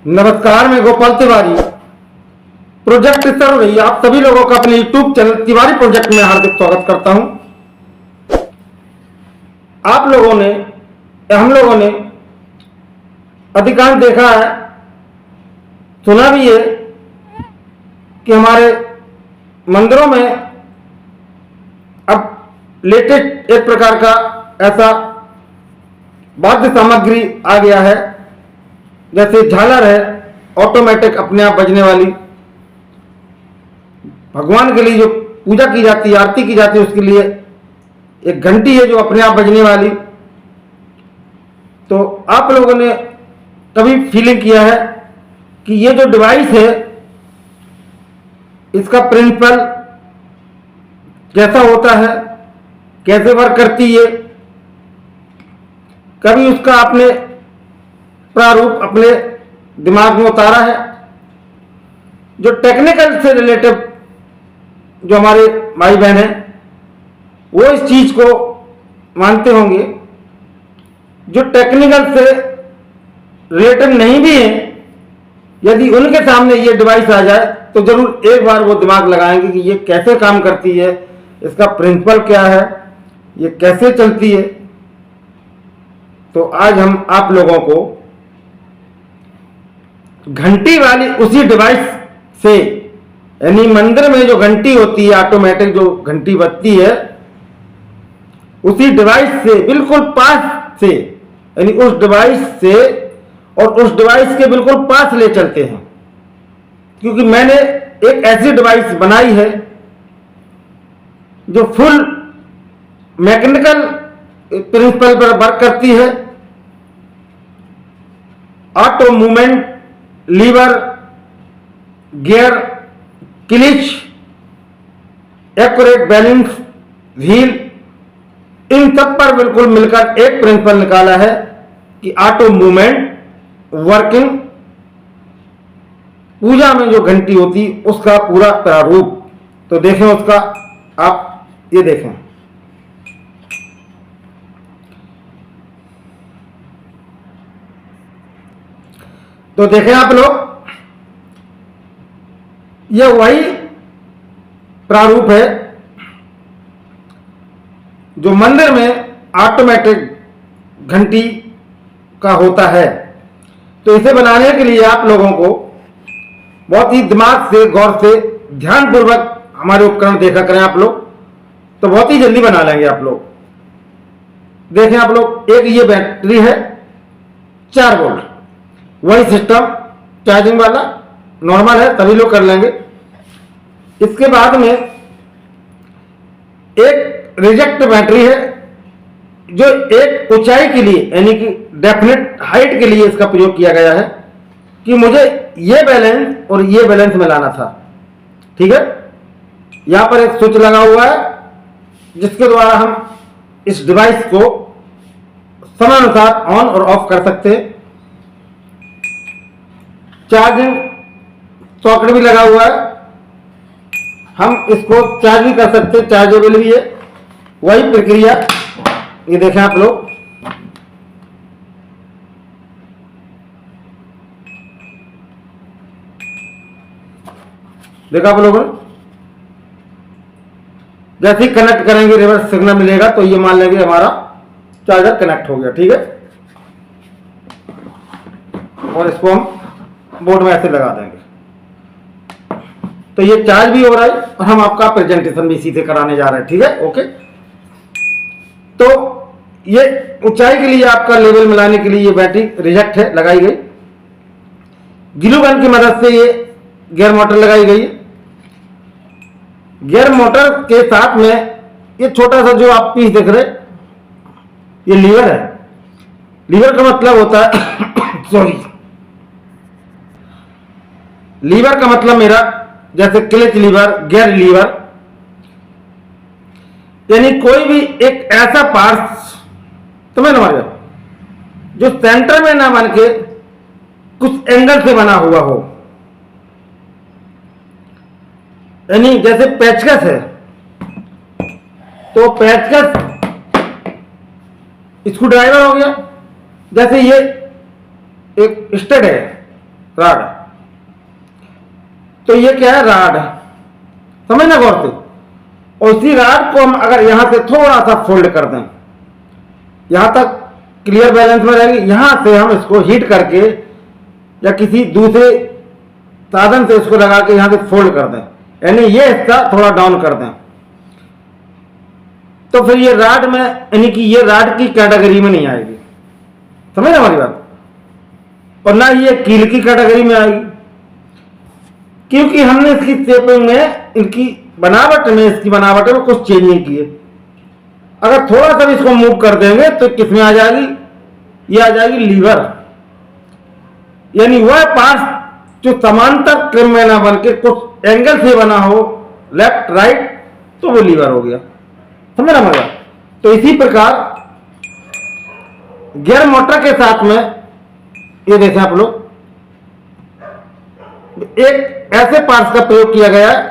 नमस्कार, मैं गोपाल तिवारी। प्रोजेक्ट सर्व रही आप सभी लोगों का अपने यूट्यूब चैनल तिवारी प्रोजेक्ट में हार्दिक स्वागत करता हूं। हम लोगों ने अधिकांश देखा है, सुना भी है कि हमारे मंदिरों में अब लेटेस्ट एक प्रकार का ऐसा वाद्य सामग्री आ गया है, जैसे झालर है, ऑटोमेटिक अपने आप बजने वाली। भगवान के लिए जो पूजा की जाती है, आरती की जाती है, उसके लिए एक घंटी है जो अपने आप बजने वाली। तो आप लोगों ने कभी फीलिंग किया है कि ये जो डिवाइस है इसका प्रिंसिपल कैसा होता है, कैसे वर्क करती है? कभी उसका आपने प्रारूप अपने दिमाग में उतारा है? जो टेक्निकल से रिलेटेड जो हमारे भाई बहन हैं वो इस चीज को मानते होंगे। जो टेक्निकल से रिलेटेड नहीं भी है, यदि उनके सामने ये डिवाइस आ जाए तो जरूर एक बार वो दिमाग लगाएंगे कि ये कैसे काम करती है, इसका प्रिंसिपल क्या है, ये कैसे चलती है। तो आज हम आप लोगों को घंटी वाली उसी डिवाइस से, यानी मंदिर में जो घंटी होती है, ऑटोमेटिक जो घंटी बजती है, उसी डिवाइस से बिल्कुल पास से, यानी उस डिवाइस से और उस डिवाइस के बिल्कुल पास ले चलते हैं। क्योंकि मैंने एक ऐसी डिवाइस बनाई है जो फुल मैकेनिकल प्रिंसिपल पर वर्क करती है। Auto movement, lever, gear, clutch, accurate balance, wheel, इन सब पर बिल्कुल मिलकर एक प्रिंसिपल निकाला है कि ऑटो मूवमेंट, वर्किंग, पूजा में जो घंटी होती उसका पूरा प्रारूप। तो देखें उसका, आप ये देखें। तो देखें आप लोग, यह वही प्रारूप है जो मंदिर में ऑटोमेटिक घंटी का होता है। तो इसे बनाने के लिए आप लोगों को बहुत ही दिमाग से, गौर से, ध्यानपूर्वक हमारे उपकरण देखा करें आप लोग, तो बहुत ही जल्दी बना लेंगे आप लोग। देखें आप लोग, एक ये बैटरी है 4 वोल्ट, वही सिस्टम चार्जिंग वाला नॉर्मल है, सभी लोग कर लेंगे। इसके बाद में एक रिजेक्ट बैटरी है जो एक ऊंचाई के लिए, यानी कि डेफिनेट हाइट के लिए इसका प्रयोग किया गया है कि मुझे ये बैलेंस और ये बैलेंस में लाना था। ठीक है, यहां पर एक स्विच लगा हुआ है जिसके द्वारा हम इस डिवाइस को समयानुसार ऑन और ऑफ कर सकते हैं। चार्जिंग सॉकेट भी लगा हुआ है, हम इसको चार्ज भी कर सकते हैं, चार्जेबल भी है। वही प्रक्रिया ये देखें आप लोग, देखा आप लोगों ने, जैसे ही कनेक्ट करेंगे रिवर्स सिग्नल मिलेगा तो ये मान लेंगे हमारा चार्जर कनेक्ट हो गया। ठीक है, और इसको हम बोर्ड में ऐसे लगा देंगे तो ये चार्ज भी हो रहा है और हम आपका प्रेजेंटेशन भी इसी से कराने जा रहे हैं। ठीक है, ओके। तो ये ऊंचाई के लिए आपका लेवल मिलाने के लिए ये बैटरी रिजेक्ट है, लगाई गई। ग्लू गन की मदद से ये गियर मोटर लगाई गई। गियर मोटर के साथ में ये छोटा सा जो आप पीस देख रहे, ये लीवर है। लीवर का मतलब होता है सॉरी, लीवर का मतलब मेरा जैसे क्लच लीवर, गियर लीवर, यानी कोई भी एक ऐसा पार्ट समझ ना जो सेंटर में ना बन के कुछ एंगल से बना हुआ हो, यानी जैसे पेचकस है तो पेचकस स्क्रू ड्राइवर हो गया। जैसे ये एक स्टड है, राड। तो ये क्या है, राड, समझना गौर से। और इसी राड को हम अगर यहां से थोड़ा सा फोल्ड कर दें, यहां तक क्लियर बैलेंस में रहेगी, यहां से हम इसको हीट करके या किसी दूसरे साधन से इसको लगा के यहां से फोल्ड कर दें, यानी ये हिस्सा थोड़ा डाउन कर दें, तो फिर ये राड में, यानी कि ये राड की कैटेगरी में नहीं आएगी, समझ हमारी बात, और ना ये कील की कैटेगरी में आएगी, क्योंकि हमने इसकी शेपिंग में, इनकी बनावट में, इसकी बनावट में कुछ चेंज नहीं किए। अगर थोड़ा सा भी इसको मूव कर देंगे तो किसमें आ जाएगी, ये आ जाएगी लीवर, यानी वह पार्ट जो समांतर क्रम में ना बन के कुछ एंगल से बना हो, लेफ्ट राइट, तो वो लीवर हो गया, समझ रहा मजा। तो इसी प्रकार गियर मोटर के साथ में ये देखें आप लोग, एक ऐसे पार्ट्स का प्रयोग किया गया है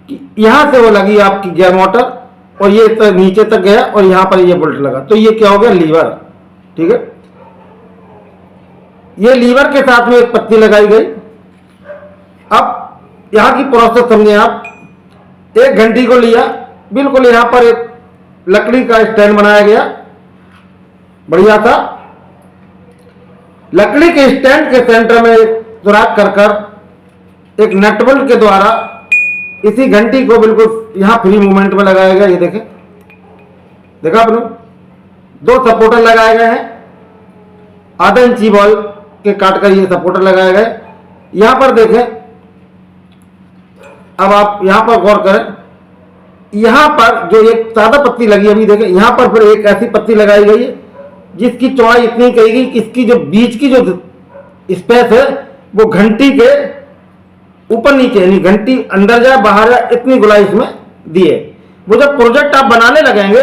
कि यहां से वो लगी आपकी गियर मोटर और ये तक नीचे तक गया और यहां पर ये बोल्ट लगा, तो ये क्या हो गया, लीवर, ठीक है। ये लीवर के साथ में एक पत्ती लगाई गई। अब यहां की प्रोसेस समझे आप, एक घंटी को लिया, बिल्कुल यहां पर एक लकड़ी का स्टैंड बनाया गया, बढ़िया था। लकड़ी के स्टैंड के सेंटर में सुराख कर कर एक नट बोल्ट के द्वारा इसी घंटी को बिल्कुल यहां फ्री मूवमेंट में लगाया गया। ये देखें, देखा आपने, दो सपोर्टर लगाए गए हैं, आधा इंची बॉल के काट कर ये सपोर्टर लगाए गए। यहां पर देखें, अब आप यहां पर गौर करें, यहां पर जो एक सादा पत्ती लगी अभी देखें, यहां पर फिर एक ऐसी पत्ती लगाई गई है जिसकी चौड़ाई इतनी कहेगी कि इसकी जो बीच की जो स्पेस है वो घंटी के ऊपर नीचे, यानी घंटी अंदर जाए बाहर जाए, इतनी गुलाई इसमें दी है। वो जब प्रोजेक्ट आप बनाने लगेंगे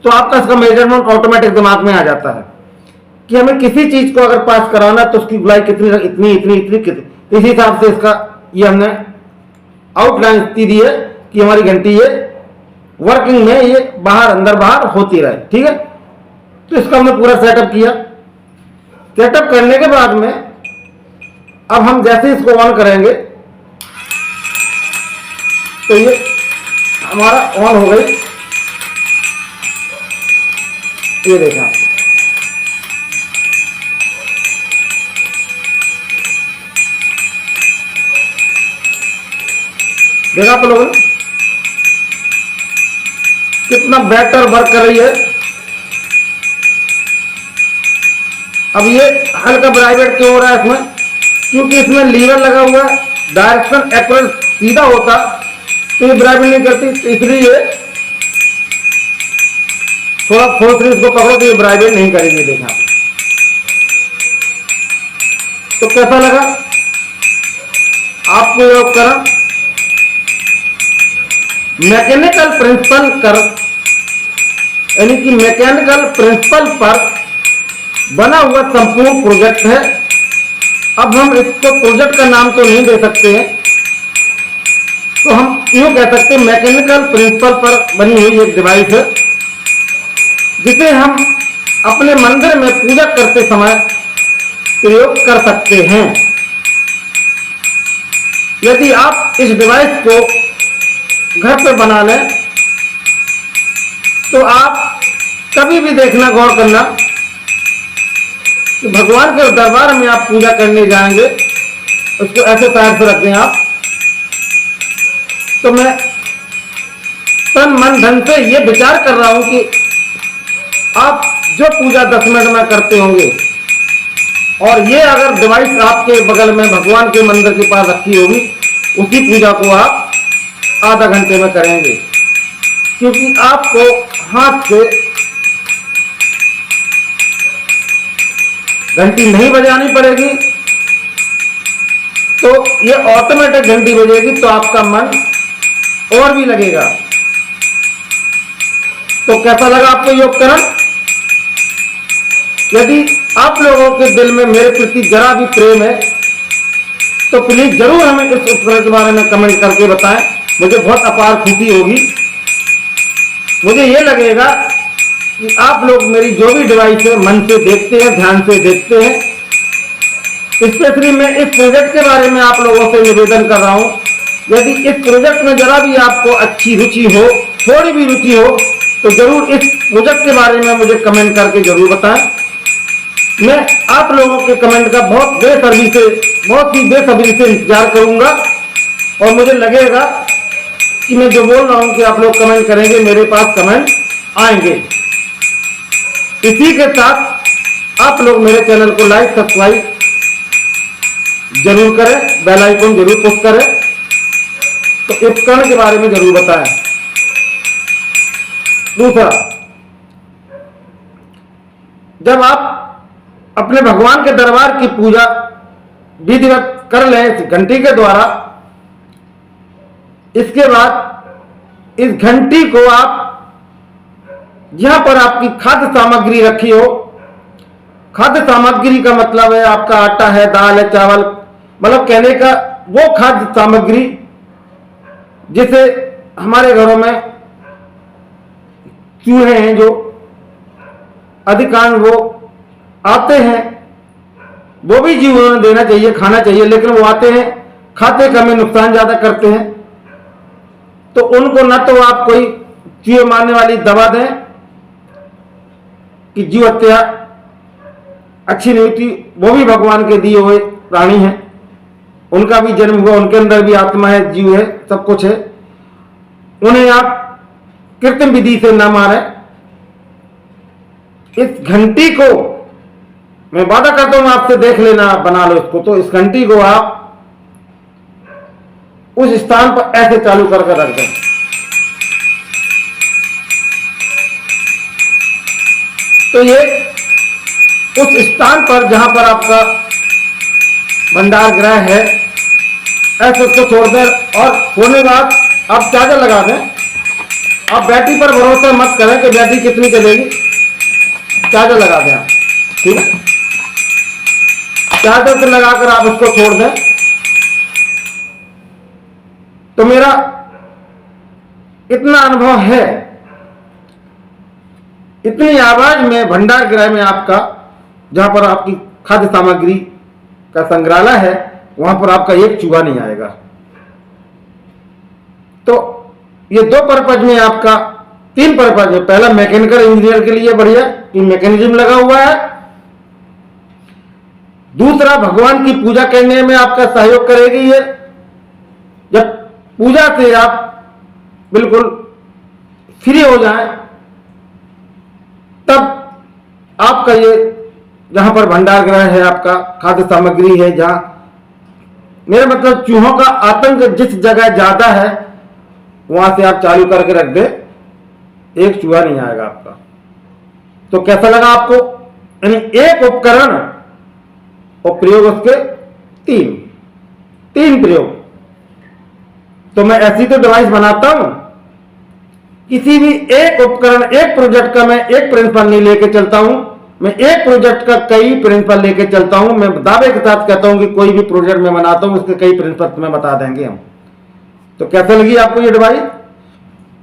तो आपका इसका मेजरमेंट ऑटोमेटिक दिमाग में आ जाता है कि हमें किसी चीज को अगर पास कराना तो उसकी गुलाई कितनी, इतनी इतनी इतनी कितनी, इसी हिसाब से इसका ये हमने आउटलाइन इतनी दी है कि हमारी घंटी ये वर्किंग में ये बाहर अंदर बाहर होती रहे, ठीक है। तो इसका हमने पूरा सेटअप किया। सेटअप करने के बाद में अब हम जैसे इसको ऑन करेंगे तो ये हमारा ऑन हो गई। ये देखा, देखा आप लोगों ने कितना बेटर वर्क कर रही है। अब ये हल्का वाइब्रेट क्यों हो रहा है इसमें, क्योंकि इसमें लीवर लगा हुआ है, डायरेक्शन एक्यूरेट सीधा होता तो ये वाइब्रेट नहीं करती, तो इसलिए थोड़ा फोर्सली इसको पकड़ो तो ये वाइब्रेट नहीं करेगी। देखा तो कैसा लगा आपको ये उपकरण, मैकेनिकल प्रिंसिपल कर, यानी कि मैकेनिकल प्रिंसिपल पर बना हुआ संपूर्ण प्रोजेक्ट है। अब हम इसको प्रोजेक्ट का नाम तो नहीं दे सकते हैं, तो हम यूं कह सकते हैं मैकेनिकल प्रिंसिपल पर बनी हुई एक डिवाइस है जिसे हम अपने मंदिर में पूजा करते समय प्रयोग कर सकते हैं। यदि आप इस डिवाइस को घर पर बना लें तो आप कभी भी देखना, गौर करना कि भगवान के दरबार में आप पूजा करने जाएंगे, उसको ऐसे पैर से रखें आप, तो मैं तन मन धन से ये विचार कर रहा हूं कि आप जो पूजा 10 मिनट में करते होंगे और ये अगर डिवाइस आपके बगल में भगवान के मंदिर के पास रखी होगी, उसी पूजा को आप आधा घंटे में करेंगे, क्योंकि आपको हाथ से घंटी नहीं बजानी पड़ेगी, तो ये ऑटोमेटिक घंटी बजेगी, तो आपका मन और भी लगेगा। तो कैसा लगा आपको ये उपकरण? यदि आप लोगों के दिल में मेरे प्रति जरा भी प्रेम है तो प्लीज जरूर हमें इस उपकरण के बारे में कमेंट करके बताएं, मुझे बहुत अपार खुशी होगी। मुझे ये लगेगा कि आप लोग मेरी जो भी डिवाइस है मन से देखते हैं, ध्यान से देखते हैं स्पेशली मैं इस प्रोजेक्ट के बारे में आप लोगों से निवेदन कर रहा हूं, यदि इस प्रोजेक्ट में जरा भी आपको अच्छी रुचि हो, थोड़ी भी रुचि हो, तो जरूर इस प्रोजेक्ट के बारे में मुझे कमेंट करके जरूर बताएं। मैं आप लोगों के कमेंट का बहुत ही बेसब्री से इंतजार करूंगा और मुझे लगेगा कि मैं जो बोल रहा हूं कि आप लोग कमेंट करेंगे, मेरे पास कमेंट आएंगे। इसी के साथ आप लोग मेरे चैनल को लाइक सब्सक्राइब जरूर करें, बेल आइकन जरूर पुश करें, तो उपकरण के बारे में जरूर बताएं। दूसरा, जब आप अपने भगवान के दरबार की पूजा विधिवत कर लें इस घंटी के द्वारा, इसके बाद इस घंटी को आप जहां पर आपकी खाद्य सामग्री रखी हो, खाद्य सामग्री का मतलब है आपका आटा है, दाल है, चावल, मतलब कहने का वो खाद्य सामग्री जिसे हमारे घरों में चूहे हैं जो अधिकांश वो आते हैं, वो भी जीवों में देना चाहिए, खाना चाहिए, लेकिन वो आते हैं, खाते कम में नुकसान ज्यादा करते हैं। तो उनको न तो आप कोई चूहे मारने वाली दवा दें कि जीव हत्या अच्छी नहीं होती, वो भी भगवान के दिए हुए प्राणी हैं, उनका भी जन्म हुआ, उनके अंदर भी आत्मा है, जीव है, सब कुछ है। उन्हें आप कृत्रिम विधि से न मारें। इस घंटी को मैं वादा करता हूं आपसे, देख लेना, आप बना लो इसको। तो इस घंटी को आप उस स्थान पर ऐसे चालू करके रख दें, तो ये उस स्थान पर जहां पर आपका भंडार गृह है, ऐसे उसको छोड़ दें। और होने के बाद आप चार्जर लगा दें। आप बैटरी पर भरोसा मत करें कि बैटरी कितनी चलेगी, चार्जर लगा दें आप, ठीक है। चार्जर से लगाकर आप उसको छोड़ दें, तो मेरा इतना अनुभव है, इतनी आवाज में भंडार गृह में आपका, जहां पर आपकी खाद्य सामग्री का संग्रहालय है, वहां पर आपका एक चूहा नहीं आएगा। तो ये दो पर्पज में आपका, तीन पर्पज में, पहला मैकेनिकल इंजीनियर के लिए बढ़िया कि मैकेनिज्म लगा हुआ है, दूसरा भगवान की पूजा करने में आपका सहयोग करेगी ये। जब पूजा से आप बिल्कुल फ्री हो जाएं, तब आपका ये जहां पर भंडार गृह है, आपका खाद्य सामग्री है, जहां मेरा मतलब चूहों का आतंक जिस जगह ज्यादा है, वहां से आप चालू करके रख दे, एक चूहा नहीं आएगा आपका। तो कैसा लगा आपको? यानी एक उपकरण और प्रयोग उसके तीन प्रयोग। तो मैं ऐसी तो डिवाइस बनाता हूं, किसी भी एक उपकरण, एक प्रोजेक्ट का मैं एक प्रिंसिपल नहीं लेके चलता हूं, मैं एक प्रोजेक्ट का कई प्रिंसिपल लेके चलता हूं। मैं दावे के साथ कहता हूं कि कोई भी प्रोजेक्ट मैं बनाता हूं, उसके कई प्रिंसिपल तुम्हें बता देंगे हम। तो कैसे लगी आपको ये डिवाइस?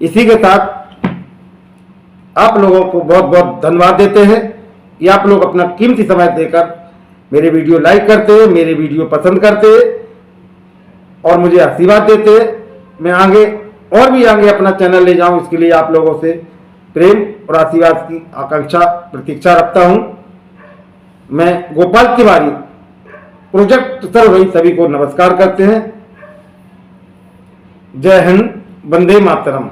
इसी के साथ आप लोगों को बहुत बहुत धन्यवाद देते हैं कि आप लोग अपना कीमती समय देकर मेरे वीडियो लाइक करते, मेरे वीडियो पसंद करते और मुझे आशीर्वाद देते। मैं आगे और भी आगे अपना चैनल ले जाऊं, इसके लिए आप लोगों से प्रेम और आशीर्वाद की आकांक्षा, प्रतीक्षा रखता हूं। मैं गोपाल तिवारी, प्रोजेक्ट सर्व सभी को नमस्कार करते हैं। जय हिंद, वंदे मातरम।